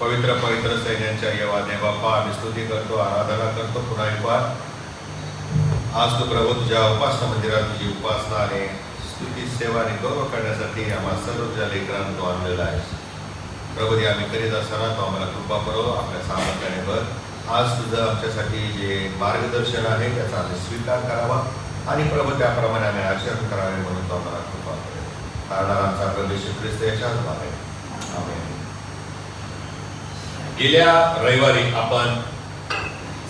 पवित्र पवित्र सैन्यांच्या येवाने बाप्पा आम्ही स्तुती करतो, आराधना करतो पुन्हा एक बार. आज तू प्रभू तुझ्या उपासना मंदिरात तुझी उपासना आणि स्तुती सेवा आणि गौरव करण्यासाठी आम्हाला सर्व तुझ्या लेकरांना तू आणलेला आहेस. प्रभू ते आम्ही करीत असताना तो आम्हाला कृपा करो, आपल्या सामर्थ्याने बघ. आज तुझं आमच्यासाठी जे मार्गदर्शन आहे त्याचा आम्ही स्वीकार करावा आणि प्रभू त्याप्रमाणे आम्ही आचरण करावे म्हणून तो आम्हाला कृपा करेल. कारण आमचा प्रभू येशू ख्रिस्त याच्याद्वारे आमेन. गेल्या रविवारी आपण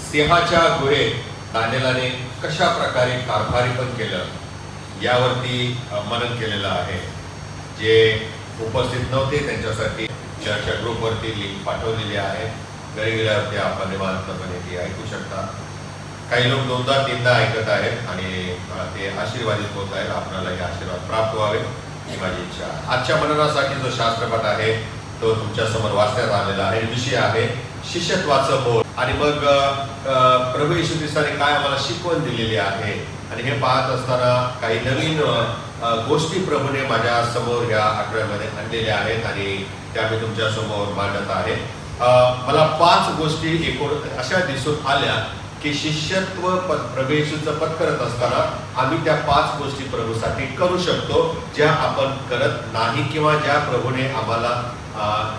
सिंहाच्या गुहेत दानिएलाने कशा प्रकारे कारभारीपण केलं यावरती मनन केलेलं आहे. जे उपस्थित नव्हते त्यांच्यासाठी चर्चा ग्रुपवरती लिंक पाठवलेली आहे. घरी गेल्यावरती आपण निवांतपणे ती ऐकू शकता. काही लोक दोनदा तीनदा ऐकत आहेत आणि ते आशीर्वादित होत आहेत. आपल्याला हे आशीर्वाद प्राप्त व्हावे ही माझी इच्छा. आजच्या मननासाठी जो शास्त्रपाठ आहे तो तुमच्या समोर वाचण्यात आलेला आहे. विषय आहे शिष्यत्वाचं मोल. आणि मग प्रभू येशू ख्रिस्ताने काय आम्हाला शिकवण दिलेली आहे आणि हे पाहत असताना काही नवीन गोष्टी प्रभूने माझ्या समोर या आठवड्यामध्ये आणलेल्या आहेत आणि त्या मी तुमच्या समोर मांडत आहे. मला 5 गोष्टी एकूण अशा दिसून आल्या की शिष्यत्व प्रभू येशूचं पद करत असताना आम्ही त्या 5 गोष्टी प्रभूसाठी करू शकतो ज्या आपण करत नाही किंवा ज्या प्रभूने आम्हाला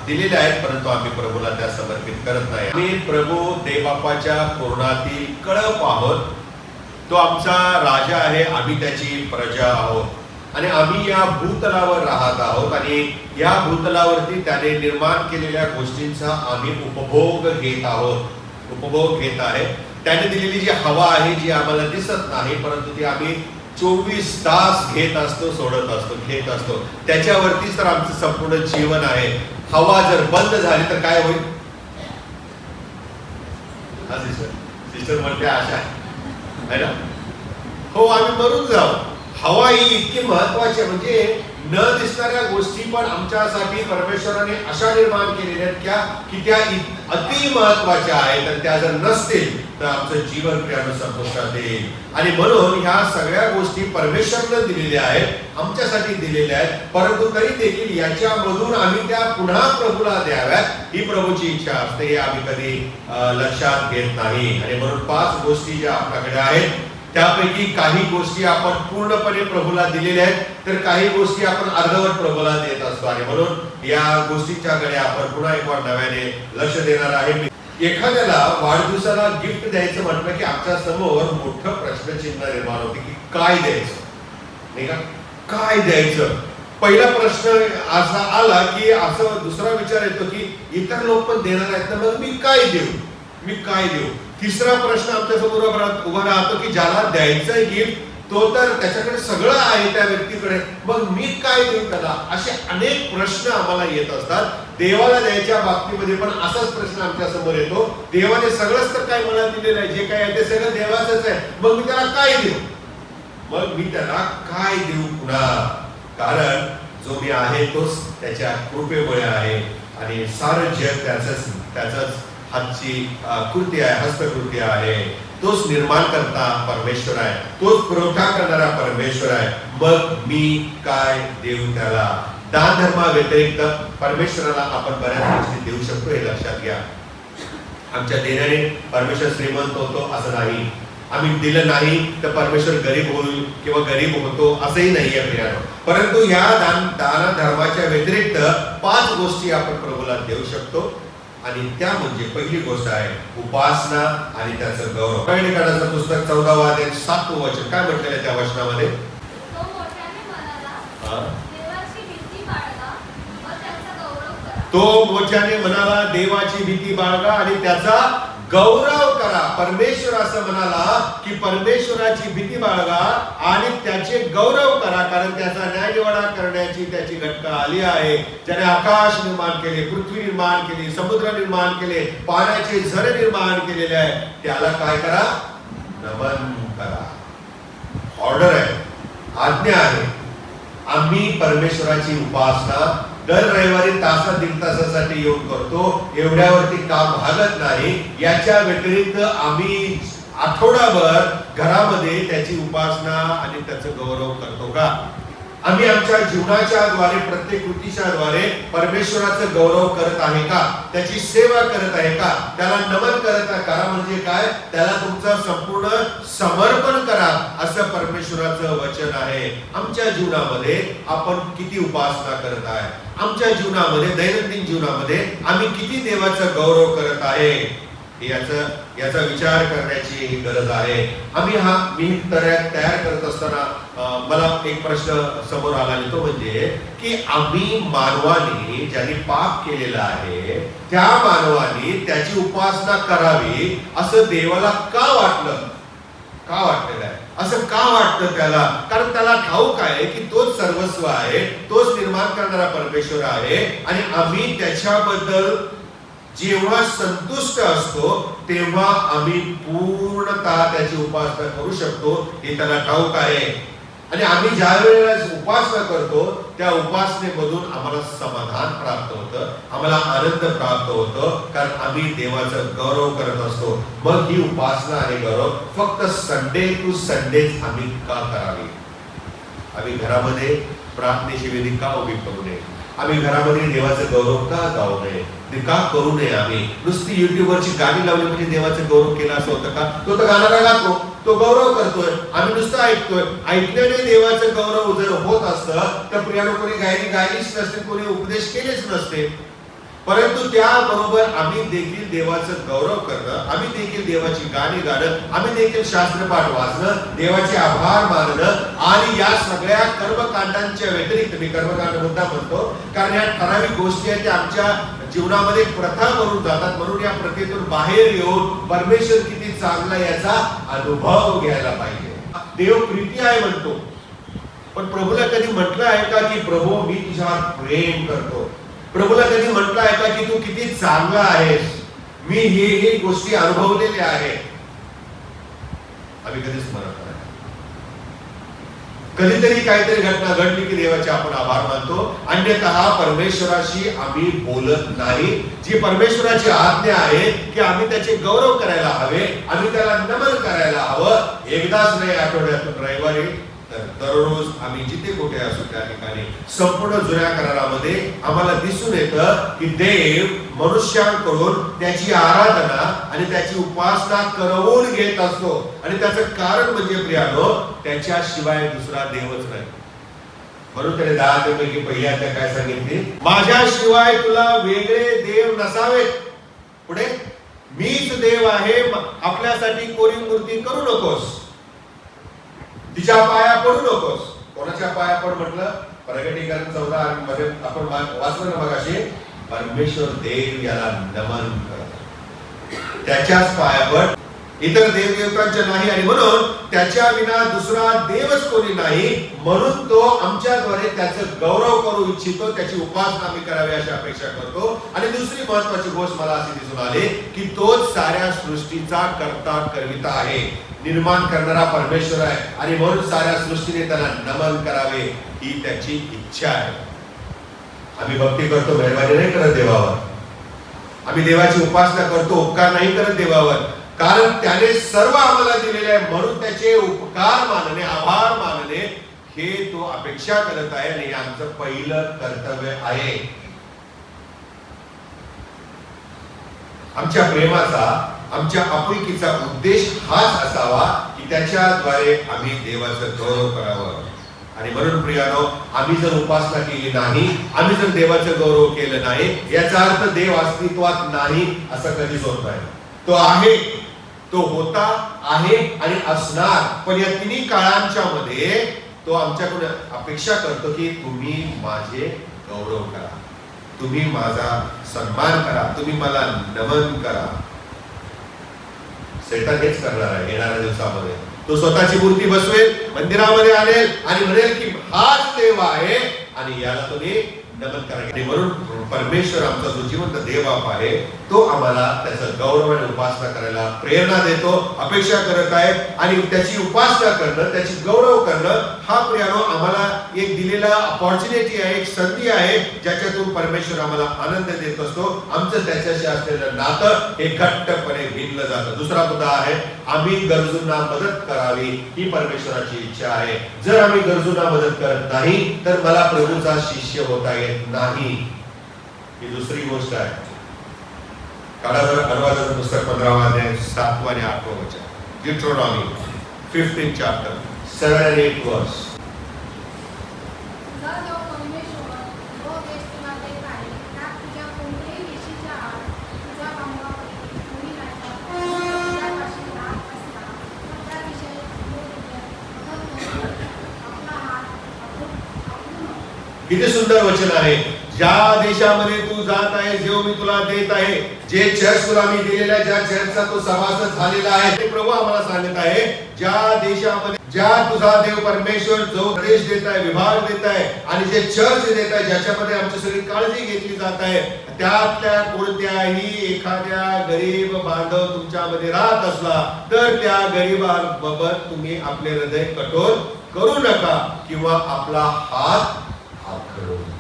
दिलेल्या आहेत परंतु आम्ही प्रभूला त्या समर्पित करत नाही. आम्ही प्रभू देवबापाच्या पूर्णातील कळप आहोत. तो आमचा राजा आहे, आम्ही त्याची प्रजा आहोत आणि आम्ही या भूतलावर राहत आहोत आणि या भूतलावरती त्याने निर्माण केलेल्या गोष्टींचा आम्ही उपभोग घेत आहोत. उपभोग घेत आहे. त्याने दिलेली जी हवा आहे जी आम्हाला दिसत नाही परंतु ती आम्ही 24 तास घेत असतो, सोडत असतो, घेत असतो. त्याच्यावरतीच तर आमचं संपूर्ण जीवन आहे. हवा जर बंद झाली तर काय होईल? सिस्टर म्हणते आशा आहे ना. हो, आम्ही मरून जाऊ. हवा ही इतकी महत्वाची आहे. म्हणजे न दिसणाऱ्या गोष्टी पण आमच्यासाठी परमेश्वराने अशा निर्माण केलेल्या आहेत की त्या अति महत्वाच्या आहेत आणि त्या जर नसतील तर आमचं जीवन क्रियानं संपुष्टात येईल. आणि म्हणून ह्या सगळ्या गोष्टी परमेश्वराने दिलेल्या आहेत, आमच्यासाठी दिलेल्या आहेत. परंतु तरी देखील याच्यामधून आम्ही त्या पुन्हा प्रभूला द्याव्यात ही प्रभूची इच्छा असते. हे आम्ही कधी लक्षात घेत नाही. आणि म्हणून 5 गोष्टी ज्या आपल्याकडे आहेत त्यापैकी काही गोष्टी आपण पूर्णपणे प्रभूला दिलेल्या आहेत तर काही गोष्टी आपण अर्धवट प्रभूला देत असतो. आणि म्हणून या गोष्टींच्याकडे आपण पुन्हा एकवार नव्याने लक्ष देणार आहे. एखाद्याला वाढदिवसाला गिफ्ट द्यायचं म्हटलं की आमच्या समोर मोठं प्रश्नचिन्ह निर्माण होते की काय द्यायचं, नाही का? काय द्यायचं? पहिला प्रश्न असा आला की असं दुसरा विचार येतो की इतर लोक पण देणार आहेत ना, मग मी काय देऊ, मी काय देऊ? तिसरा प्रश्न आमच्या समोर उभा राहतो की ज्याला द्यायचं गिफ्ट तो तर त्याच्याकडे सगळं आहे त्या व्यक्तीकडे, मग मी काय देऊ त्याला? असे अनेक प्रश्न आम्हाला येत असतात. देवाला द्यायच्या बाबतीमध्ये पण असाच प्रश्न आमच्या समोर येतो. देवाने सगळंच तर काय मला दिलेलं आहे, जे काय आहे ते सगळं देवाचंच आहे, मग मी त्याला काय देऊ? मग मी त्याला काय देऊ पुन्हा? कारण जो मी आहे तोच त्याच्या कृपेमुळे आहे आणि सारं जग त्याचंच हातची कृती आहे, हस्तकृती आहे. तोच निर्माण करता परमेश्वर आहे, तोच पुरवठा करणारा परमेश्वर आहे. मग मी काय देऊ त्याला? दान धर्मा व्यतिरिक्त परमेश्वराला आपण बऱ्याच गोष्टी देऊ शकतो हे लक्षात घ्या. आमच्या देण्याने परमेश्वर श्रीमंत होतो असं नाही. आम्ही दिलं नाही तर परमेश्वर गरीब होईल किंवा गरीब होतो असंही नाहीये प्रियानो. परंतु ह्या दान धर्माच्या व्यतिरिक्त 5 गोष्टी आपण प्रभूला देऊ शकतो आणि त्या म्हणजे पहिली गोष्ट आहे उपासना आणि त्याचं गौरव. प्रकटनाचं पुस्तक 14वा अध्याय 7वं वचन काय म्हटलेलं आहे त्या वचनामध्ये? तो मोठ्याने म्हणाला देवाची भीती बाळगा आणि त्याचा गौरव करा. परमेश्वर असं म्हणाला की परमेश्वराची भीती बाळगा आणि त्याचे गौरव करा, कारण त्याचा न्यायनिवाडा करण्याची त्याची घटना आली आहे. ज्याने आकाश निर्माण केले, पृथ्वी निर्माण केली, समुद्र निर्माण केले, पाण्याचे झरे निर्माण केलेले आहे, त्याला काय करा? नमन करा. ऑर्डर आहे, आज्ञा आहे. आम्ही परमेश्वराची उपासना दर रविवारी दीड तासासाठी येऊन करतो, एवढ्यावरती काम भागत नाही. याच्या व्यतिरिक्त आम्ही आठवडाभर घरामध्ये त्याची उपासना आणि त्याचं गौरव करतो का? आम्ही आमच्या जीवनाच्या द्वारे, प्रत्येक कृतीच्या द्वारे परमेश्वराचं गौरव करत आहे का? त्याची सेवा करत आहे का? त्याला नमन करत करा. म्हणजे काय? त्याला तुमचं संपूर्ण समर्पण करा, असं परमेश्वराचं वचन आहे. आमच्या जीवनामध्ये आपण किती उपासना करत आहे? आमच्या जीवनामध्ये, दैनंदिन जीवनामध्ये आम्ही किती देवाचा गौरव करत आहे? याचा विचार करण्याची गरज आहे. मी तयार करत असताना मला एक प्रश्न समोर आला, तो म्हणजे की आम्ही मानवाने ज्यांनी पाप केलेला आहे त्या मानवाने त्याची उपासना करावी असं देवाला का वाटलं? का वाटलेलं आहे? असं का वाटतं त्याला? कारण त्याला ठाऊक आहे की तोच सर्वस्व आहे, तोच निर्माण करणारा परमेश्वर आहे. आणि आम्ही त्याच्याबद्दल जेव्हा संतुष्ट असतो तेव्हा आम्ही पूर्णतः त्याची उपासना करू शकतो, हे त्याला ठाऊक आहे. आणि आम्ही ज्या वेळेला उपासना करतो त्या उपासनेमधून आम्हाला समाधान प्राप्त होतं, आम्हाला आनंद प्राप्त होतो, कारण आम्ही देवाचं गौरव करत असतो. मग ही उपासना आणि गौरव फक्त संडे टू संडेच आम्ही का करावी? आम्ही घरामध्ये प्रार्थनेची वेदी का उभी करू नये? आम्ही घरामध्ये देवाचं गौरव का गाऊ नये? का करू नये? आम्ही नुसती युट्यूबवरची गाणी लावली म्हणजे देवाचं गौरव केला असं होतं का? तो तर गाणारा गातो, तो गौरव करतोय, आम्ही नुसतं ऐकतोय. ऐकल्याने देवाचं गौरव जर होत असतं तर प्रियानो कोणी गायलीच नसते, कोणी उपदेश केलेच नसते. परंतु त्याबरोबर आम्ही देखील देवाचं गौरव करणं, आम्ही देखील देवाची गाणी गाणं, आम्ही देखील शास्त्रपाठ वाचणं, देवाचे आभार मानणं आणि या सगळ्या कर्मकांडांच्या व्यतिरिक्त, मी कर्मकांड मुद्दा म्हणतो कारण या ठराविक गोष्टी आहेत त्या आमच्या जीवनामध्ये प्रथा म्हणून जातात. म्हणून या प्रथेतून बाहेर येऊन परमेश्वर किती चांगला याचा अनुभव घ्यायला पाहिजे. देव प्रीती आहे म्हणतो, पण प्रभूला कधी म्हटलं आहे का की प्रभू मी तुझ्यावर प्रेम करतो? प्रभूला कधी म्हटलं आहे का की तू किती चांगला आहेस, मी हे गोष्टी अनुभवलेल्या आहेत? आम्ही कधीच म्हणत नाही. कधीतरी काहीतरी घटना घडली की देवाचे आपण आभार मानतो, अन्यथा परमेश्वराशी आम्ही बोलत नाही. जी परमेश्वराची आज्ञा आहे की आम्ही त्याचे गौरव करायला हवे, आम्ही त्याला नमन करायला हवं. एकदाच नाही, आठवड्यातून रविवारी, तर दररोज आम्ही जिथे कुठे असू त्या ठिकाणी. संपूर्ण जुन्या करारामध्ये आम्हाला दिसून येतं की देव मनुष्यांकडून त्याची आराधना आणि त्याची उपासना करवून घेत असतो. आणि त्याचं कारण म्हणजे प्रियानो, त्याच्याशिवाय दुसरा देवच नाही. म्हणून त्याने 10 पैकी पहिली आज्ञा काय सांगितली? माझ्याशिवाय तुला वेगळे देव नसावेत. पुढे मीच देव आहे, आपल्यासाठी कोरी मूर्ती करू नकोस, तिच्या पाया पडू नकोस. कोणाच्या पाया पड म्हटलं? प्रकटीकरण 14 मध्ये आपण वाचलं ना मगाशी, परमेश्वर देव याला नमन कर, त्याच्याच पाया पड, इतर देवदेवतांच्या नाही. आणि म्हणून त्याच्या विना दुसरा देवच कोणी नाही, म्हणून तो आमच्याद्वारे त्याचं गौरव करू इच्छितो, त्याची उपासना आम्ही करावी अशी अपेक्षा करतो. आणि दुसरी महत्वाची गोष्ट मला अशी दिसून आली की तोच साऱ्या सृष्टीचा कर्ता करविता आहे, निर्माण करणारा परमेश्वर आहे. आणि म्हणून साऱ्या सृष्टीने त्याला नमन करावे ही त्याची इच्छा आहे. आम्ही भक्ती करतो, मेहरबानी नाही करत देवावर. आम्ही देवाची उपासना करतो, उपकार नाही करत देवावर, कारण त्याने सर्व आम्हाला दिलेले आहे. म्हणून त्याचे उपकार मानणे, आभार मानणे हे तो अपेक्षा करत आहे. आणि आमचं पहिलं कर्तव्य आहे. आमच्या प्रेमाचा, आमच्या आपुलकीचा उद्देश हाच असावा की त्याच्याद्वारे आम्ही देवाचं गौरव करावं. आणि म्हणून प्रियानो, आम्ही जर उपासना केली नाही, आम्ही जर देवाचं गौरव केलं नाही, याचा अर्थ देव अस्तित्वात नाही असं कधीच होत नाही. तो आहे, तो होता, आहे आणि असणार. पण या तिन्ही काळांच्या मध्ये तो आमच्याकडून अपेक्षा करतो की तुम्ही माझे गौरव करा, तुम्ही माझा सन्मान करा, तुम्ही मला नमन करा. सैतान हेच करणार आहे येणाऱ्या दिवसामध्ये. तो स्वतःची मूर्ती बसवेल, मंदिरामध्ये आणेल आणि म्हणेल की हाच देव आहे आणि याला तुम्ही नमन करा. आणि म्हणून परमेश्वर आमचा जो जिवंत देवबाप आहे तो आम्हाला त्याचा गौरव आणि उपासना करायला प्रेरणा देतो, अपेक्षा करत आहे. आणि त्याची उपासना करणं, त्याची गौरव करणं हा प्रियानो आम्हाला एक दिलेला अपॉर्च्युनिटी आहे, एक संधी आहे ज्याच्यातून परमेश्वर आम्हाला आनंद देत असतो. आमचं त्याच्याशी असलेलं नातं हे घट्टपणे भिनलं जातं. दुसरा मुद्दा आहे, आम्ही गरजूंना मदत करावी ही परमेश्वराची इच्छा आहे. जर आम्ही गरजूंना मदत करत नाही तर मला प्रभूचा शिष्य होता येत नाही. ही दुसरी गोष्ट आहे. काळावर अनुवादाचं पुस्तक 15वा अध्याय 7 आणि 8 वचन, डिट्रोनॉमी 15th chapter 7 and 8 verse. किती सुंदर वचन आहे. ज्या देशामध्ये तू जात आहे, जो मी तुला देत आहे, जे चर्च तुला मी दिलेला आहे, ज्या चर्चचा तो सभासद झालेला आहे, ते प्रभू आम्हाला सांगत आहे, ज्या देशामध्ये ज्या तुझा देव परमेश्वर जो देश देत आहे, विभाग देत आहे आणि जे चर्च देत आहे, ज्याच्यामध्ये आमची सगळी काळजी घेतली जात आहे, त्यातल्या कोणत्याही एखाद्या गरीब बांधव तुमच्यामध्ये राहत असला तर त्या गरीबाबाबत तुम्ही आपले हृदय कठोर करू नका किंवा आपला हात आखडू नका.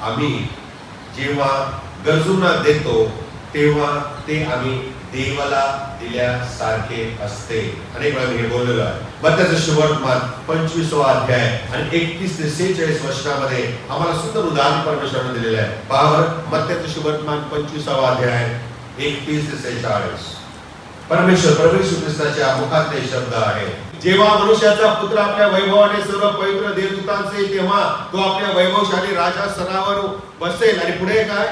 आम्ही जेव्हा गरजूंना देतो तेव्हा ते आम्ही देवाला दिल्यासारखे असते. अनेक वेळा मी हे बोललेलो आहे. मत्त्याचं सुवर्तमान 25वा अध्याय आणि 31 ते 46 वचनामध्ये आम्हाला सुंदर उदाहरण परमेश्वराने दिलेलं आहे. पहा, मत्त्याचं सुवर्तमान 25वा अध्याय 31 ते 46. परमेश्वर प्रभू येशू ख्रिस्ताच्या मुखातले शब्द आहे. जेव्हा मनुष्याचा पुत्र आपल्या वैभवाने सर्व पवित्र देवदूतांचे तेव्हा तो आपल्या वैभवशाली राजासनावर बसेल. आणि पुढे काय,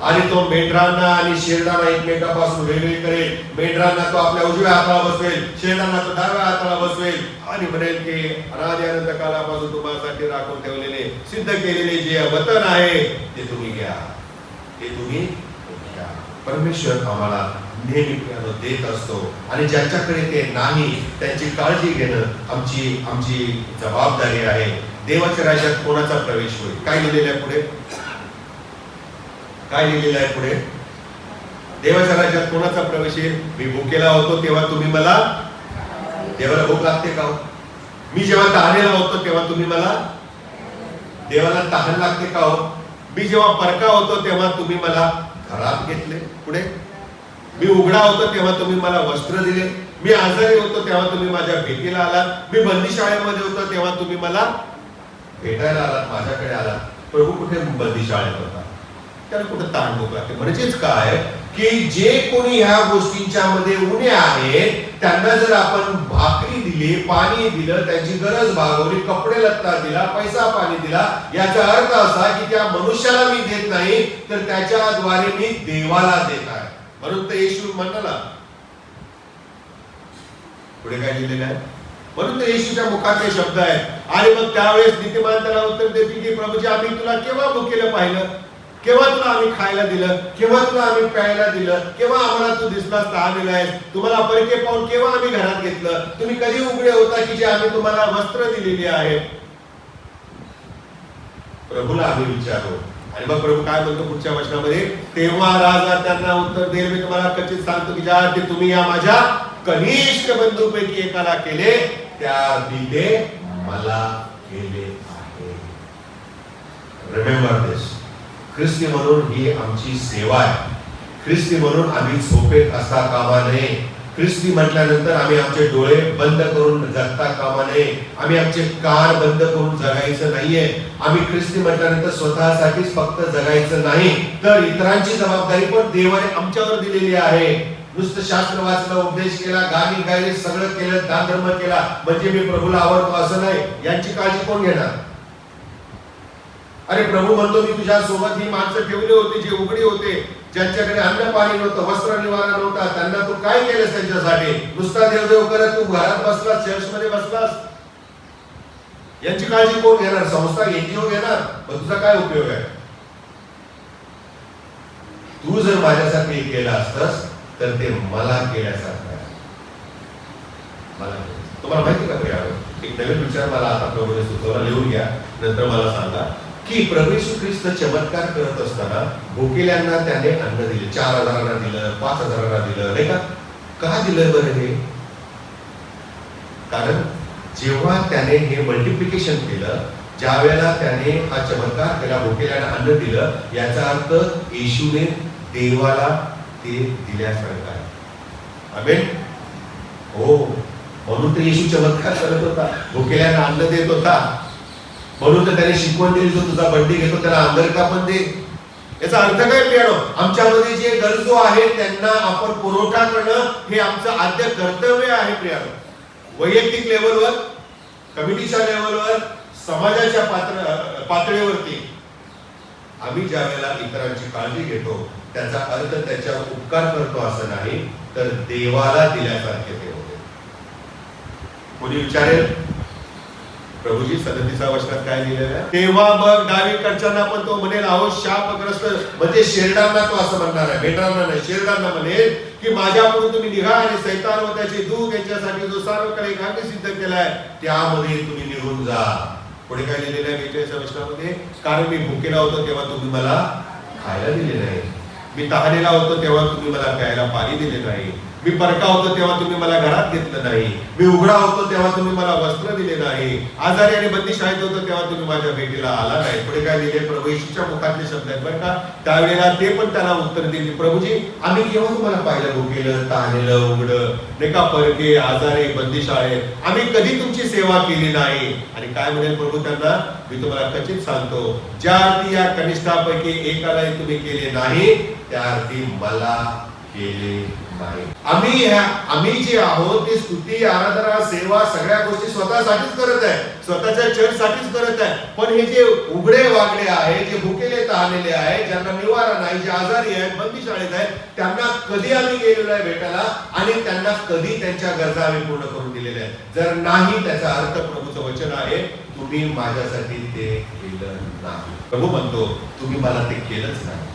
आणि तो मेंढरांना आणि शेरडांना एकमेकांपासून वेगळे करेल. मेंढरांना तो आपल्या उजव्या हाताला बसवेल, शेरडांना तो डाव्या हाताला बसवेल आणि म्हणेल की अनादि अनंत कालापासून तुम्हासाठी राखून ठेवलेले सिद्ध केलेले जे वतन आहे ते तुम्ही घ्या, ते तुम्ही घ्या. परमेश्वर आम्हाला नेहमी देत असतो आणि ज्यांच्याकडे ते नाही त्यांची काळजी घेणं आमची जबाबदारी आहे. देवाच्या राज्यात कोणाचा प्रवेश होईल? काय लिहिलेलं आहे पुढे? काय लिहिलेलं आहे पुढे? देवाच्या राज्यात कोणाचा प्रवेश आहे? मी भुकेला होतो तेव्हा तुम्ही मला, देवाला भूक लागते का? मी जेव्हा तहानेला होतो तेव्हा तुम्ही मला, देवाला तहान लागते का हो? मी जेव्हा परका होतो तेव्हा तुम्ही मला घरात घेतले. पुढे, मी उघडा होतो तेव्हा तुम्ही मला वस्त्र दिले. मी आजारी होतो तेव्हा तुम्ही माझ्या भेटीला आलात. मी बंदीशाळेमध्ये होतो तेव्हा तुम्ही मला भेटायला आलात, माझ्याकडे आलात. प्रभू कुठे बंदीशाळेत होता? त्याला कुठे ताण भूक लागते. म्हणजेच काय की जे कोणी ह्या गोष्टींच्या मध्ये उणे आहेत त्यांना जर आपण भाकरी दिली, पाणी दिलं, त्यांची गरज भागवली, कपडे लत्ता दिला, पैसा पाणी दिला, याचा अर्थ असा की त्या मनुष्याला मी देत नाही तर त्याच्याद्वारे मी देवाला देत आहे. म्हणून तर येशू म्हणाला, पुढे काय लिहिलेलं आहे? म्हणून तर येशूच्या मुखातले शब्द आहेत. आणि मग त्यावेळेस नीतिमान त्याला उत्तर देतील की प्रभूजी, आम्ही तुला केव्हा भुकेलं पाहिलं? केव्हा तुला आम्ही खायला दिलं? केव्हा तुला आम्ही प्यायला दिलं? केव्हा आम्हाला तू दिसलास तहानेला आहेस? तुम्हाला परके पाहून केव्हा आम्ही घरात घेतलं? तुम्ही कधी उघडे होता की जे आम्ही तुम्हाला वस्त्र दिलेली आहेत? प्रभूला आम्ही विचारलो. आणि मग प्रभू काय म्हणतो पुढच्या वचनामध्ये? तेव्हा राजा त्यांना उत्तर देईल, मी तुम्हाला कचित सांगतो की ज्या ते तुम्ही या माझ्या कनिष्ठ बंधूपैकी एकाला केले त्या दिले मला केले आहे. रिमेंबर दिस. ख्रिस्ती म्हणून ही आमची सेवा आहे. ख्रिस्ती म्हणून आम्ही झोपेत असता कामा नये. ख्रिस्ती म्हटल्यानंतर आम्ही आमचे डोळे बंद करून जगता कामा नये. आम्ही आमचे कान बंद करून जगायचं नाहीये. आम्ही ख्रिस्ती म्हटल्यानंतर स्वतःसाठीच फक्त जगायचं नाही तर इतरांची जबाबदारी पण देवाने आमच्यावर दिलेली आहे. नुसतं शास्त्र वाचलं, उपदेश केला, गाणी गायले, सगळं केलं, दान धर्म केला म्हणजे मी प्रभूला आवडतो असं नाही. यांची काळजी कोण घेणार? अरे प्रभू म्हणतो मी तुझ्या सोबत ही माणसं ठेवली होती जे उघडी होते, ज्यांच्याकडे अन्न पाणी नव्हतं, वस्त्र निवारा नव्हता, त्यांना तू काय केलंस त्यांच्यासाठी? नुसता देवदेव करत तू घरात बसलास, चर्चमध्ये बसलास. यांची काळजी कोण घेणार? संस्था, एनजीओ घेणार. पण तुझा काय उपयोग आहे? तू जर माझ्यासाठी केलं असतंस तर ते मला केल्यासारखं आहे. मला तुम्हाला माहिती का प्रियावर एक नवीन विचार मला आता प्रभूने सुचवला, लिहून घ्या, नंतर मला सांगा की प्रभू येशू ख्रिस्त चमत्कार करत असताना भुकेल्यांना त्याने अन्न दिले. 4,000 दिलं, 5,000 दिलं, नाही का? का दिलं बरं हे? कारण जेव्हा त्याने हे मल्टिप्लिकेशन केलं, ज्या वेळेला त्याने हा चमत्कार केला, भुकेल्यांना अन्न दिलं, याचा अर्थ येशूने देवाला ते दिल्यासारखं आहे. आमेन. हो, म्हणून तर येशू चमत्कार करत होता, भुकेल्यांना अन्न देत होता. म्हणून तर त्याने शिकवण दिली, जो तुझा बंडी घेतो त्याला अंगरखा पण दे. याचा अर्थ काय प्रियानो? आमच्यामध्ये जे गरजू आहेत त्यांना आपण पुरवठा करणं हे आमचं आद्य कर्तव्य आहे प्रियानो. वैयक्तिक लेवलवर, कमिटीच्या लेवलवर, समाजाच्या पातळीवरती आम्ही ज्या वेळेला इतरांची काळजी घेतो त्याचा अर्थ त्याच्यावर उपकार करतो असं नाही, तर देवाला दिल्यासारखे ते होते. कोणी विचारेल प्रभूजी 37 वचनात काय लिहिलेलं आहे? तेव्हा मग डावीकडच्यांना पण तो म्हणेल, अहो शापग्रस्त, म्हणजे शेरडांना तो असं म्हणणार आहे, भेटांना नाही, शेरडांना म्हणेल की माझ्याकडून तुम्ही निघा आणि सैतान व त्याचे दूत यांच्यासाठी जो सर्वकडे एकाकी सिद्ध केलाय त्यामध्ये तुम्ही निघून जा. पुढे काय लिहिलेलं आहे 42 वचनामध्ये? कारण मी भुकेला होतो तेव्हा तुम्ही मला खायला दिले नाही, मी तहानेला होतो तेव्हा तुम्ही मला प्यायला पाणी दिले नाही, मी परका होतो तेव्हा तुम्ही मला घरात घेतलं नाही, मी उघडा होतो तेव्हा तुम्ही मला वस्त्र दिले नाही, आजारी आणि बंदिशाळेत होतो तेव्हा तुम्ही माझ्या भेटीला आला नाही. पुढे काय लिहिले? प्रभू येशूच्या मुखातले शब्द आहेत बरं का. त्यावेळेला ते पण त्याला उत्तर दिले, प्रभूजी आम्ही केव्हा तुम्हाला पाहिलं भुकेलं, तहानेलं, उघडं, नाही का, परके, आजारी, बंदिशाळेत, आम्ही कधी तुमची सेवा केली नाही. आणि काय म्हणेल प्रभू त्यांना? मी तुम्हाला खचित सांगतो, ज्या अर्थी या कनिष्ठापैकी एकालाही तुम्ही केले नाही त्या अर्थी मला केले नाही. आम्ही जे आहोत ते स्तुती, आराधना, सेवा सगळ्या गोष्टी स्वतःसाठीच करत आहे, स्वतःच्या चर्चसाठीच करत आहे. पण हे जे उघडे वागडे आहे, जे भुकेले तहानलेले आहे, ज्यांना निवारा नाही, जे आजारी आहेत, बंदिशाळेत आहेत, त्यांना कधी आम्ही गेलेलो आहे भेटायला आणि त्यांना कधी त्यांच्या गरजा आम्ही पूर्ण करून दिलेल्या आहेत? जर नाही, त्याचा अर्थ प्रभूचं वचन आहे, तुम्ही माझ्यासाठी ते केलं नाही. प्रभू म्हणतो तुम्ही मला ते केलंच नाही.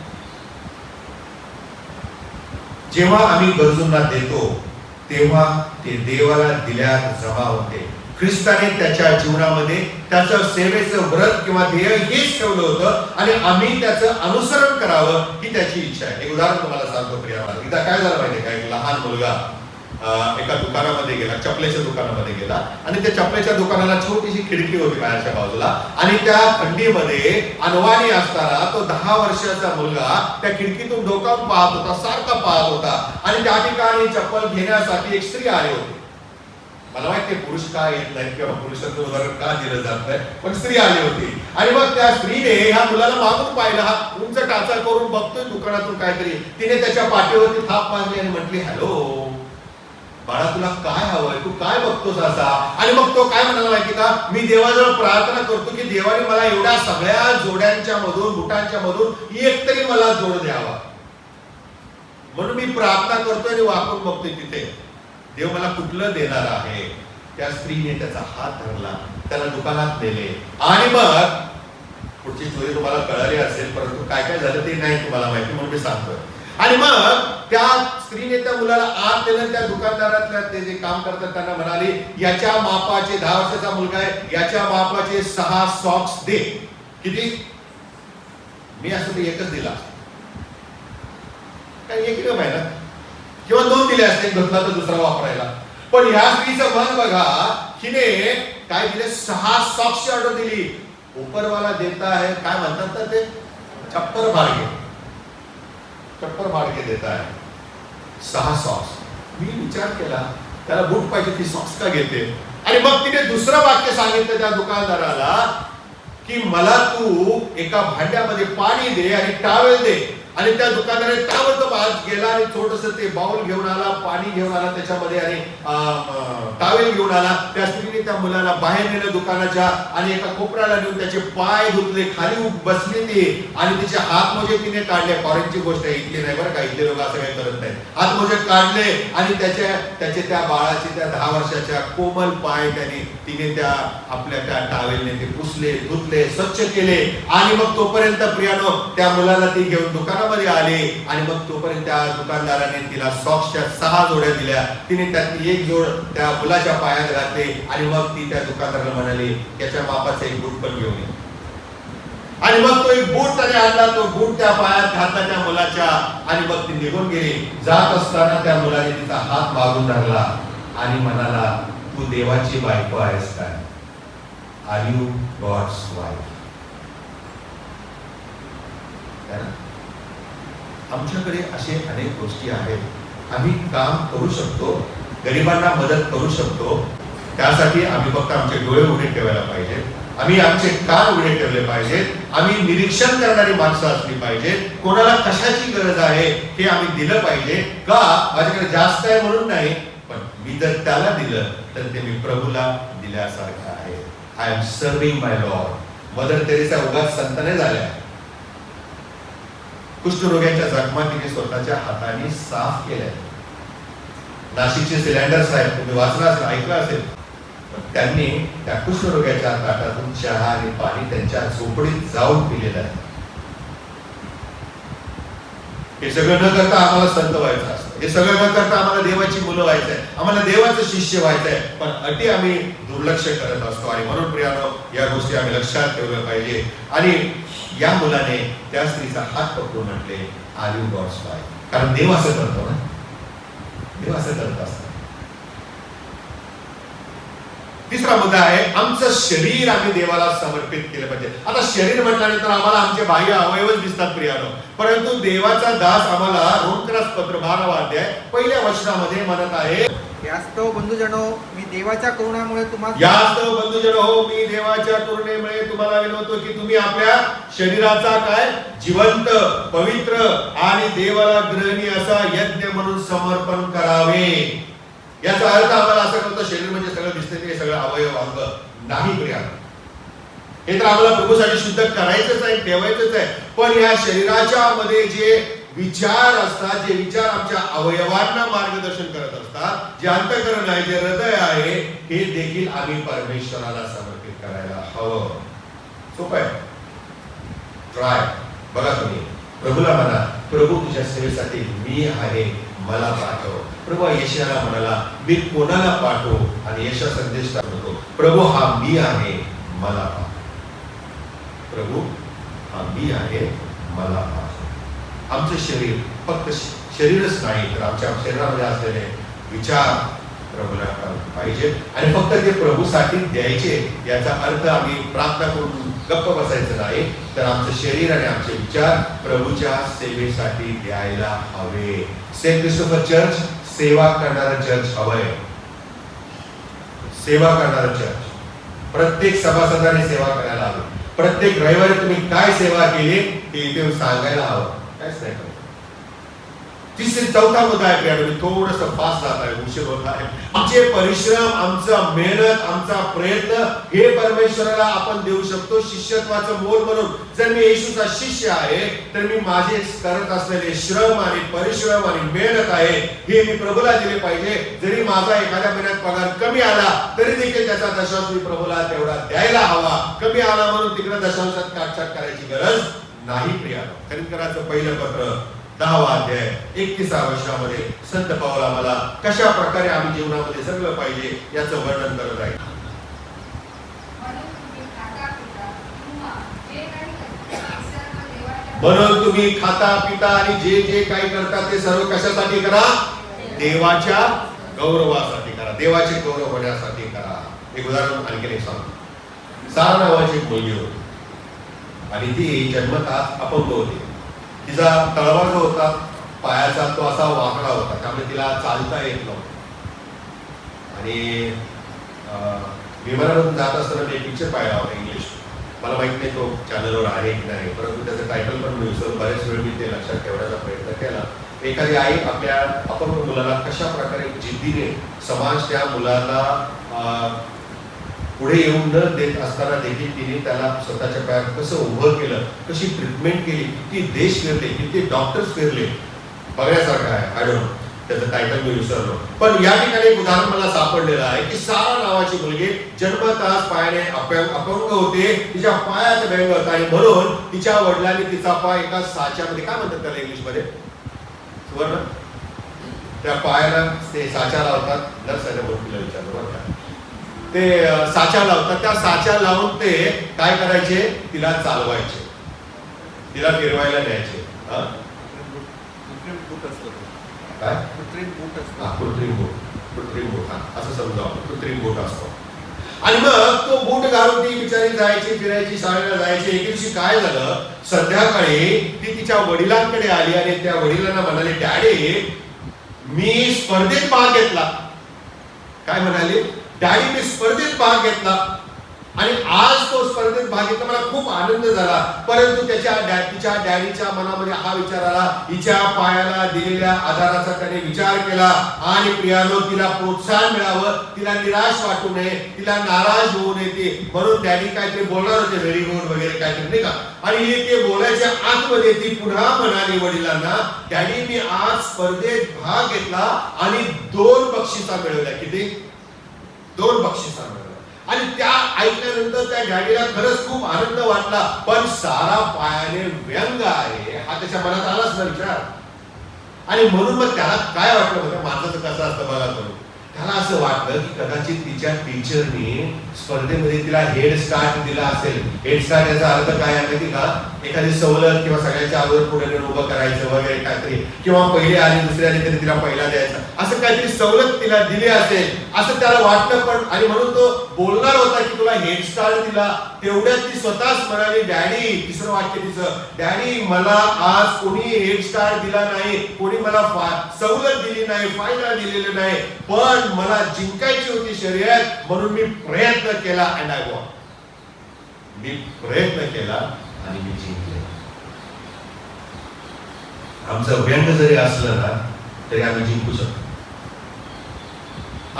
जेव्हा आम्ही गरजूंना देतो तेव्हा ते देवाला दिल्यात जमा होते. ख्रिस्ताने त्याच्या जीवनामध्ये त्याचं सेवेचं व्रत किंवा ध्येय हेच ठेवलं होतं आणि आम्ही त्याचं अनुसरण करावं ही त्याची इच्छा आहे. एक उदाहरण तुम्हाला सांगतो प्रिया. एकदा काय झालं माहिती का, एक लहान मुलगा एका दुकानामध्ये गेला, चपलेच्या दुकानामध्ये गेला आणि त्या चपलेच्या दुकानाला छोटीशी खिडकी होती बाहेरच्या बाजूला आणि त्या थंडीमध्ये अनवाणी असताना तो 10 वर्षाचा मुलगा त्या खिडकीतून डोकावून पाहत होता, सारखा पाहत होता आणि त्या ठिकाणी चप्पल घेण्यासाठी एक स्त्री आली होती. मला माहिती पुरुष का येत नाही किंवा पुरुषाचं उदाहरण का दिलं जात नाही, पण स्त्री आली होती आणि मग त्या स्त्रीने ह्या मुलाला मागून पाहिलं, हा उंच टाचा करून बघतोय दुकानातून काहीतरी. तिने त्याच्या पाठीवरती थाप मारली आणि म्हटली, हॅलो बाळा, तुला काय हवंय, तू काय बघतोस असा? आणि मग तो काय म्हणाला माहिती का, मी देवाजवळ प्रार्थना करतो की देवाने मला एवढ्या सगळ्या जोड्यांच्या मधून, बुटांच्या मधून एक तरी मला जोड द्यावा, म्हणून मी प्रार्थना करतोय आणि वाकून बघतोय तिथे देव मला कुठलं देणार आहे. त्या स्त्रीने त्याचा हात धरला, त्याला दुकानात नेले आणि मग पुढची स्टोरी तुम्हाला कळाली असेल, परंतु काय काय झालं ते नाही तुम्हाला माहिती, म्हणून मी सांगतोय. आणि मग त्या स्त्रीने त्या मुलाला आत दिलं. त्या दुकानदारातल्या ते जे काम करतात त्यांना म्हणाली, याच्या मापाचे, 10 वर्षाचा मुलगा आहे, याच्या मापाचे 6 सॉक्स दे. किती? मी असं ते एकच दिला, काय एक रम आहे ना, किंवा 2 दिले असते, घेतला तर दुसरा वापरायला. पण ह्या स्त्रीचं मन बघा, हिने काय दिले? 6 सॉक्सची ऑर्डर दिली. उपरवाला देता है, काय म्हणतात तर ते छप्पर भाडगे, चप्पर भाडगे देता है 6 सॉक्स. मी विचार केला त्याला बूट पाहिजे, ती सॉक्स का घेते? आणि मग तिने दुसरं वाक्य सांगितलं त्या दुकानदाराला की मला तू एका भांड्यामध्ये पाणी दे आणि टॉवेल दे. आणि त्या दुकानदाराने ताबडतोब आत गेला आणि थोडस ते बाउल घेऊन आला, पाणी घेऊन आला त्याच्यामध्ये आणि टॉवेल घेऊन आला. त्या स्त्रीने त्या मुलाला बाहेर नेलं दुकानाच्या आणि एका कोपऱ्याला नेऊन त्याचे पाय धुतले, खाली बसली ती आणि तिचे हात मोजे तिने काढले. फॉरेनची गोष्ट आहे, इथली नाही बरं का, इथले लोक असं काही करत नाही. हात मोजे काढले आणि त्याचे त्या बाळाचे, त्या 10 वर्षाच्या कोमल पाय तिने त्या आपल्या त्या टॉवेलने ते पुसले, धुतले, स्वच्छ केले. आणि मग तोपर्यंत प्रियानो त्या मुलाला ती घेऊन दुकानात हातामध्ये आले आणि मग तोपर्यंत त्या दुकानदाराने तिला सॉक्सच्या 6 जोड्या दिल्या. तिने त्यातली एक जोड त्या मुलाच्या पायात घातले आणि मग ती त्या दुकानदाराला म्हणाली त्याच्या मापाचा एक बूट पण घेऊन ये. आणि मग तो एक बूट त्याने आणला, तो बूट त्या पायात घातला त्या मुलाच्या आणि मग ती निघून गेली. जात असताना त्या मुलाने तिचा हात मागून धरला आणि म्हणाला, तू देवाची बायको आहेस काय? Are you god's wife? आमच्याकडे असे अनेक गोष्टी आहेत. आम्ही काम करू शकतो, गरिबांना मदत करू शकतो. त्यासाठी आम्ही फक्त आमचे डोळे उघडे ठेवायला पाहिजे, आम्ही आमचे कान उघडे ठेवले पाहिजेत, आम्ही निरीक्षण करणारी माणसं असली पाहिजेत. कोणाला कशाची गरज आहे हे आम्ही दिलं पाहिजे. का? माझ्याकडे जास्त आहे म्हणून नाही, पण मी जर त्याला दिलं तर ते मी प्रभूला दिल्यासारखं आहे. I am serving my lord. Mother Teresa उगाच संत नाही झाल्या. कुष्ठरोग्यांच्या जखमा तिने स्वतःच्या हाताने साफ केल्या. नाशिकचे सिलेंडर साहेब, तुम्ही वाचला असेल, ऐकलं असेल, पण त्यांनी त्या कुष्ठरोग्याच्या ताटातून चहा आणि पाणी त्यांच्या झोपडीत जाऊन पिलेलं आहे. हे सगळं न करता आम्हाला संत व्हायचं असतं, हे सगळं न करता आम्हाला देवाची मुलं व्हायचं आहे, आम्हाला देवाचं शिष्य व्हायचं आहे, पण अटी आम्ही दुर्लक्ष करत असतो. आणि म्हणून प्रियानो, या गोष्टी आम्ही लक्षात ठेवल्या पाहिजे. आणि या मुलाने त्या स्त्रीचा हात पकडून म्हटले, आर यू गॉड्स वाईफ? कारण देव असं करतो ना, देव असं करत असतो. तिसरा मुद्दा आहे, आमचं शरीर आम्ही देवाला समर्पित केलं पाहिजे. आता शरीर म्हटल्यानंतर आम्हाला आमचे बाह्य अवयवच दिसतात प्रियानो, परंतु देवाचा दास आम्हाला रोमकरास पत्र 12 अध्याय पहिल्या वचनामध्ये म्हणत आहे, यास्तव बंधुजनो, मी देवाच्या करुणामुळे तुम्हाला यास्तव बंधुजनो हो, मी देवाच्या करुणेमुळे तुम्हाला विनवतो की तुम्ही आपल्या शरीराचा काय जिवंत, पवित्र आणि देवाला ग्रहणी असा यज्ञ म्हणून समर्पण करावे. याचा अर्थ आम्हाला असं करतो शरीर म्हणजे सगळं दिसते ते सगळं अवयव अंग नाही प्रिया. हे तर आम्हाला प्रभूसाठी शुद्ध करायचंच आहे, ठेवायचंच आहे. पण या शरीराच्या मध्ये जे विचार असतात, जे विचार आमच्या अवयवांना मार्गदर्शन करत असतात, जे अंतःकरण आहे, जे हृदय आहे, हे देखील आम्ही परमेश्वराला समर्पित करायला हवं. सोपं आहे. ट्राय. बघा तुम्ही प्रभूला म्हणा, प्रभू तुझ्या सेवेसाठी मी आहे, मला पाठव. प्रभू यशाला म्हणाला, मी कोणाला पाठवू? आणि यशा संदेश सांगतो, प्रभू हा मी आहे, मला पाठव. प्रभू हा मी आहे, मला पाठव. आमचं शरीर फक्त शरीरच नाही, तर आमच्या शरीरामध्ये असलेले विचार प्रभूला पाहिजे आणि फक्त ते प्रभूसाठी द्यायचे. याचा अर्थ आम्ही प्रार्थना करून गप्प बसायचं नाही, तर आमचं शरीर आणि आमचे विचार प्रभूच्या सेवेसाठी द्यायला हवे. सेंट क्रिस्टोफर चर्च सेवा करणारा चर्च हवंय. सेवा करणारा चर्च. प्रत्येक सभासदाने सेवा करायला हवी. प्रत्येक रविवारी तुम्ही काय सेवा केली ते इथे सांगायला हवं. काहीच नाही करत. चौथा मुद्दा आहे प्रिया, थोडस फास्ट जात आहे, उशीर होत आहे. आमचे परिश्रम, आमचा मेहनत, आमचा प्रयत्न हे परमेश्वराला आपण देऊ शकतो शिष्यत्वाचं मोल म्हणून. जर मी येशूचा शिष्य आहे तर मी माझे करत असलेले श्रम आणि परिश्रम आणि मेहनत आहे हे मी प्रभूला दिले पाहिजे. जरी माझा एखाद्या महिन्यात पगार कमी आला तरी देखील त्याचा दशांश मी प्रभूला तेवढा द्यायला हवा. कमी आला म्हणून तिकडे दशांशात काटछाट करायची गरज नाही प्रिया. करिंथराचं पहिलं पत्र 10 अध्याय 31 वचनामध्ये संत पाऊल आम्हाला कशा प्रकारे आम्ही जीवनामध्ये जगलं पाहिजे याचं वर्णन करत आहे. म्हणून तुम्ही खाता पिता आणि जे जे काही करता ते सर्व कशासाठी करा? देवाच्या गौरवासाठी करा, देवाचे गौरव होण्यासाठी करा. एक उदाहरण आणखी एक सांगतो. सारा नावाची एक मुलगी होती आणि ती जन्मतः अपंग होती. तिचा तळवा जो होता पायाचा तो असा वाकडा होता, त्यामुळे तिला चालता येत नव्हतं. आणि विमानावरून जात असताना मी पिक्चर पाहिला होता इंग्लिश, मला माहित नाही तो चॅनलवर आहे की नाही, परंतु त्याचं टायटल पण मी विसरून बरेच वेळ मी ते लक्षात ठेवण्याचा प्रयत्न केला. एखादी आई आपल्या अपंग मुलाला कशा प्रकारे जिद्दीने समाज त्या मुलाला पुढे येऊन न देत असताना देखील तिने त्याला स्वतःच्या पायात कसं उभं केलं, कशी ट्रीटमेंट केली, किती देश फिरले, किती डॉक्टर्स फिरले, बघण्यासारखं आहे. I don't know. त्याचं टायटल मी विसरलो. पण या ठिकाणी एक उदाहरण मला सापडलेलं आहे की सारा नावाची मुलगी जन्मताच पायाने अपंग होते, तिच्या पायात व्यंग होता आणि म्हणून तिच्या वडिलांनी तिचा पाय एका साच्यामध्ये, काय म्हणतात त्याला इंग्लिशमध्ये, सुवर्ण, त्या पायाला ते साच्या लावतात. नर्सने मोठीला विचारलं बरं का, ते साच्या लावतात. त्या साच्या लावून ते काय करायचे, तिला चालवायचे, तिला फिरवायला न्यायचे. काय कृत्रिम बूट असतो. कृत्रिम बूट असं समजा, कृत्रिम बूट असतो. आणि मग तो बूट घालून ती बिचारी जायची, फिरायची, शाळेला जायची. एके दिवशी काय झालं, संध्याकाळी ती तिच्या वडिलांकडे आली आणि त्या वडिलांना म्हणाले, डॅडी मी स्पर्धेत भाग घेतला. काय म्हणाले, डॅडी मी स्पर्धेत भाग घेतला आणि आज तो स्पर्धेत भाग घेतला, मला खूप आनंद झाला. परंतु तिच्या डॅडीच्या मनामध्ये हा विचार आला, हिच्या पायाला दिलेल्या आधाराचा त्याने विचार केला आणि प्रियानो तिला प्रोत्साहन मिळावं, तिला निराश वाटू नये, तिला नाराज होऊ नये, म्हणून डॅडी काहीतरी बोलणार होते, व्हेरी गुड वगैरे काहीतरी, नाही का. आणि ते बोलायच्या आतमध्ये ती पुन्हा म्हणाली वडिलांना, डॅडी मी आज स्पर्धेत भाग घेतला आणि 2 बक्षिसा मिळवल्या. किती? 2 बक्षिसा मिळवल्या. आणि त्या ऐकल्यानंतर त्या डॅडीला खरंच खूप आनंद वाटला. पण सारा पायाने व्यंग आहे हा त्याच्या मनात आलाच ना विचार. आणि म्हणून मग त्याला काय वाटलं बघा, माझं कसं असतं बघा तुम्ही, त्याला असं वाटलं की कदाचित तिच्या टीचरनी स्पर्धेमध्ये तिला हेड स्टार्ट दिला असेल. हेड स्टार्ट याचा अर्थ काय आहे माहिती का, एखादी सवलत किंवा सगळ्यांच्या अगोदर पुढे नेऊन उभं करायचं वगैरे काहीतरी, किंवा पहिले आली दुसऱ्या आली तरी तिला पहिला द्यायचा, असं काहीतरी सवलत तिला दिली असेल असं त्याला वाटलं. पण आणि म्हणून तो बोलणार होता की तुला हेड स्टार्ट दिला. तेवढ्यात ती स्वतःच म्हणाली, डॅडी, तिसरं वाक्य तिचं, डॅडी मला आज कोणी हेड स्टार्ट दिला नाही, कोणी मला सवलत दिली नाही, फायदा दिलेला नाही, पण मला जिंकायची होती शर्यत म्हणून मी प्रयत्न केला अँड आय वॉन. मी प्रयत्न केला आणि मी जिंकले. आमचं व्यंग जरी असलं ना तरी आम्ही जिंकू शकतो.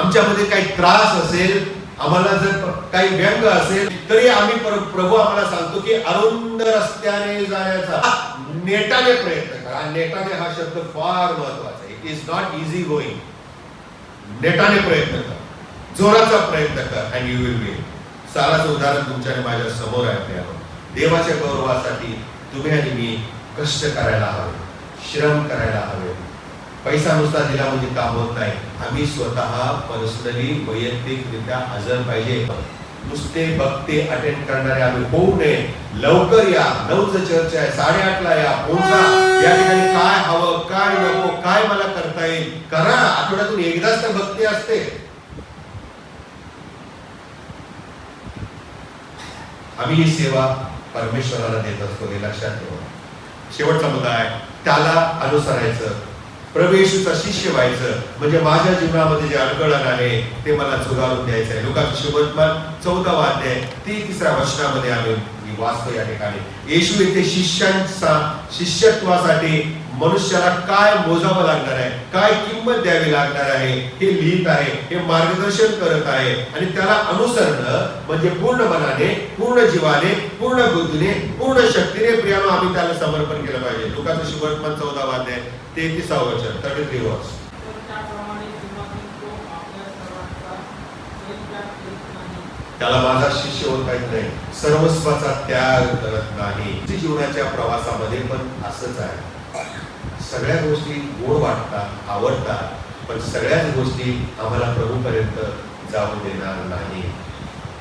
आमच्यामध्ये काही त्रास असेल, आम्हाला जर काही व्यंग असेल तरी आम्ही प्रभू आम्हाला सांगतो की अरुंद रस्त्याने जाण्याचा नेटाने प्रयत्न करा. नेटाने हा शब्द फार महत्वाचा आहे. It is not easy going. नेटाने प्रयत्न कर, जोराचा प्रयत्न कर अँड यू विल विन. साराचं उदाहरण तुमच्या आणि माझ्या समोर आहे. देवाच्या गौरवासाठी तुम्ही आणि मी कष्ट करायला हवे, श्रम करायला हवे. पैसा नुसता दिला म्हणजे काम होत नाही. आम्ही स्वतः पर्सनली वैयक्तिकरित्या हजर पाहिजे. नुसते बघते अटेंड करणारे आम्ही होऊ नये. लवकर या, 9चं चर्च आहे, 8:30ला या, पोहोचा. या ठिकाणी काय हवं, काय नको, काय मला करता येईल करा. आठवड्यातून एकदाच तर भक्ती असते. आम्ही ही सेवा परमेश्वराला देत असतो हे लक्षात ठेवा. शेवटचा मुद्दा आहे, त्याला अनुसरायचं, प्रभू येशूचा शिष्य व्हायचं, म्हणजे माझ्या जीवनामध्ये जे अडगळण आहे ते मला झुगारून द्यायचं आहे. लोकांचं शुभवर्तमान 14वा अध्याय 33ऱ्या वचनामध्ये आम्ही वाचतो. या ठिकाणी येशू येथे शिष्यत्वासाठी मनुष्याला काय मोजावं लागणार आहे, काय किंमत द्यावी लागणार आहे हे लिहित आहे, हे मार्गदर्शन करत आहे. आणि त्याला अनुसरणं म्हणजे पूर्ण मनाने, पूर्ण जीवाने, पूर्ण बुद्धीने, पूर्ण शक्तीने प्रियानो आम्ही त्याला समर्पण केलं पाहिजे. लोकांचं शुभवर्तमान 14वा अध्याय 33वा वचन, 33 वर्ष. त्याला माझा शिष्य होत नाही, सर्वस्वाचा त्याग करत नाही. जीवनाच्या प्रवासामध्ये पण असंच आहे. सगळ्या गोष्टी गोड वाटतात, आवडतात, पण सगळ्याच गोष्टी आम्हाला प्रभूपर्यंत जाऊ देणार नाही.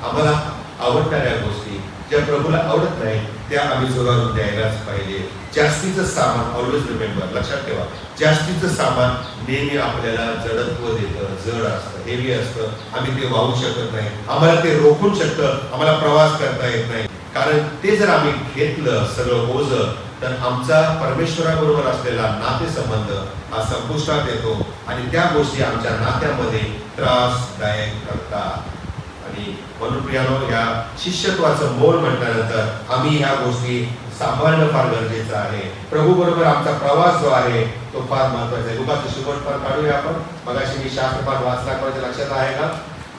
आम्हाला आवडणाऱ्या गोष्टी ज्या प्रभूला आवडत नाही त्या आम्ही जोरावरून द्यायलाच पाहिजे. जास्तीचं सामान, ऑलवेज रिमेंबर, लक्षात ठेवा, जास्तीचं सामान नेहमी आपल्याला जडत्व देतं, जड असतं, हेवी असतं. आम्ही ते वाहू शकत नाही, आम्हाला ते रोखून शकतं, आम्हाला प्रवास करता येत नाही. कारण ते जर आम्ही घेतलं सगळं ओझं तर आमचा परमेश्वराबरोबर असलेला नातेसंबंध हा संपुष्टात येतो आणि त्या गोष्टी आमच्या नात्यामध्ये त्रासदायक ठरतात. आणि म्हणून प्रियानो, या शिष्यत्वाचं मोल म्हटल्यानंतर आम्ही ह्या गोष्टी सांभाळणं फार गरजेचं आहे. प्रभू बरोबर आमचा प्रवास जो आहे तो फार महत्वाचा आहे. लुकाचं शुभवर्तमान काढूया आपण. मगाशी मी शास्त्रपाठ वाचला, कोणाच्या लक्षात आहे का?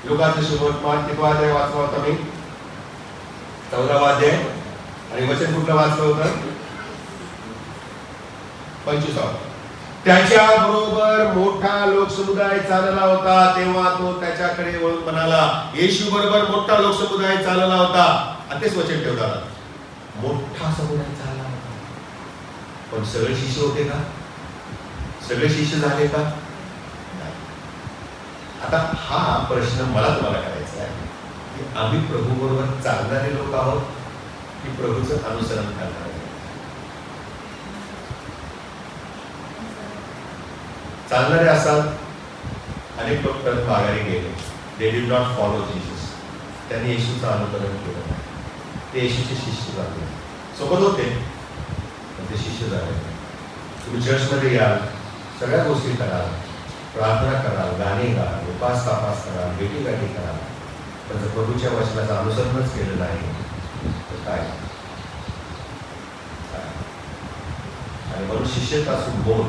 लुकाचं शुभवर्तमान कितवा अध्याय वाचला होता मी? 14वा अध्याय. आणि वचन कुठलं वाचलं होतं? 25. त्याच्या बरोबर मोठा लोकसमुदाय चालला होता, तेव्हा तो त्याच्याकडे वळून म्हणाला, येशू बरोबर मोठा लोकसमुदाय चालला होता. तेच वचन ठेवतात, मोठा समुदाय चालला होता. पण सगळे शिष्य होते का? सगळे शिष्य झाले का? आता हा प्रश्न मला तुम्हाला करायचा आहे की आम्ही प्रभू बरोबर चालणारे लोक आहोत की प्रभूचं अनुसरण करणारे? चालणारे असाल, अनेक लोक परत माघारी गेले. They did not follow Jesus. त्यांनी येशूचं अनुकरण केलं नाही. ते येशूचे शिष्य झाले. सोबत होते पण ते शिष्य झाले. तुम्ही चर्चमध्ये याल, सगळ्या गोष्टी कराल, प्रार्थना कराल, गाणी गाल, उपास तापास कराल, भेटीगाठी कराल, पण जर प्रभूच्या वचनाचं अनुसरणच केलं नाही तर काय? आणि म्हणून शिष्यतासून बोल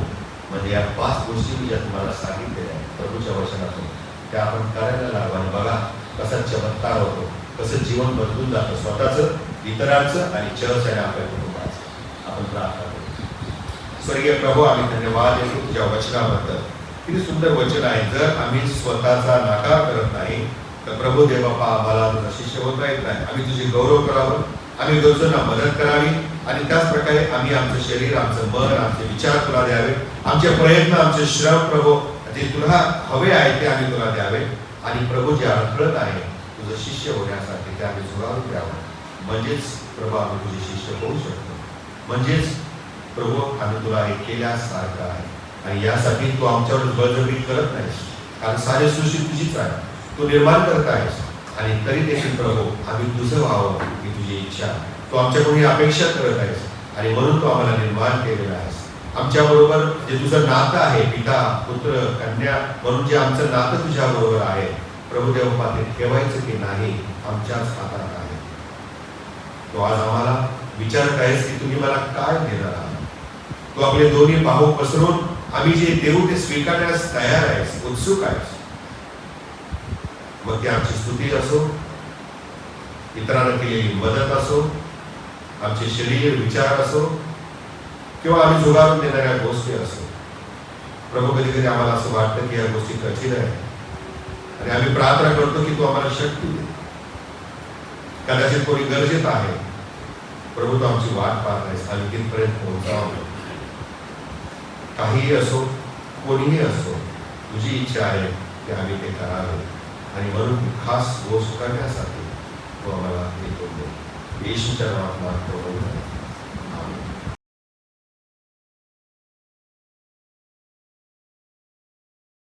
म्हणजे या 5 गोष्टी मी ज्या तुम्हाला सांगितलेल्या आहेत प्रभूच्या वचनातून, त्या आपण करायला लागू. आणि बघा कसा चमत्कार होतो, कसं जीवन बदलून जातं, स्वतःचं, इतरांचं आणि चर्च आणि आपल्या कुटुंबाचं. आपण प्रार्थना करू. स्वर्गीय प्रभू, आम्ही धन्यवाद देतो तुझ्या वचनाबद्दल. किती सुंदर वचन आहे. जर आम्ही स्वतःचा नाकार करत नाही तर प्रभू देव बाप्पा आम्हाला तुझा शिष्य होता येत नाही. आम्ही तुझे गौरव करावं, आम्ही गरजूंना मदत करावी आणि त्याच प्रकारे आम्ही आमचं शरीर, आमचं मन, आमचे विचार तुला द्यावे. आमचे प्रयत्न, आमचे श्रम प्रभू जे तुला हवे आहे ते आम्ही तुला द्यावे. आणि प्रभू जे अडखळत आहे तुझं शिष्य होण्यासाठी ते आम्ही झुगारून द्यावं. म्हणजेच प्रभू आम्ही तुझे शिष्य होऊ शकतो. म्हणजेच प्रभू आम्ही तुला हे केल्यासारखं आहे. आणि यासाठी तू आमच्यावर बळजबरी करत नाहीस, कारण सारी सृष्टी तुझीच आहे, तू निर्माण करत आहेस. आणि तरी देखील प्रभू आम्ही तुझं व्हावं ही तुझी इच्छा, तू आमच्याकडून ही अपेक्षा करत आहेस. आणि म्हणून तू आम्हाला निर्माण केलेला आहेस. आमच्याबरोबर जे तुझं नातं आहे, पिता पुत्र कन्या म्हणून जे आमचं नातं तुझ्या बरोबर आहे प्रभू देवपा, ते ठेवायचं की नाही आमच्याच हातात आहे. तो आज आम्हाला विचारत आहेस की तुम्ही मला काय देणार आहात. तू आपले दोन्ही बाहू पसरून आम्ही जे देऊ ते स्वीकारण्यास तयार आहेस, उत्सुक आहेस. मग ती आमची स्तुती असो, इतरांना केलेली मदत असो, आमचे शरीर विचार असो, किंवा आम्ही झुगारून देणाऱ्या गोष्टी असो. प्रभू कधी कधी आम्हाला असं वाटतं की या गोष्टी कठीण आहे आणि आम्ही प्रार्थना करतो की तू आम्हाला शक्ती दे. कदाचित कोणी गरजेत आहे प्रभू, तू आमची वाट पाहत आहेस, आम्ही तिथपर्यंत पोहोचावं. काहीही असो, कोणीही असो, तुझी इच्छा आहे की आम्ही ते करावे. आणि म्हणून खास गोष्ट करण्यासाठी तू आम्हाला हे करून दे. येशूच्या नावात मागतो.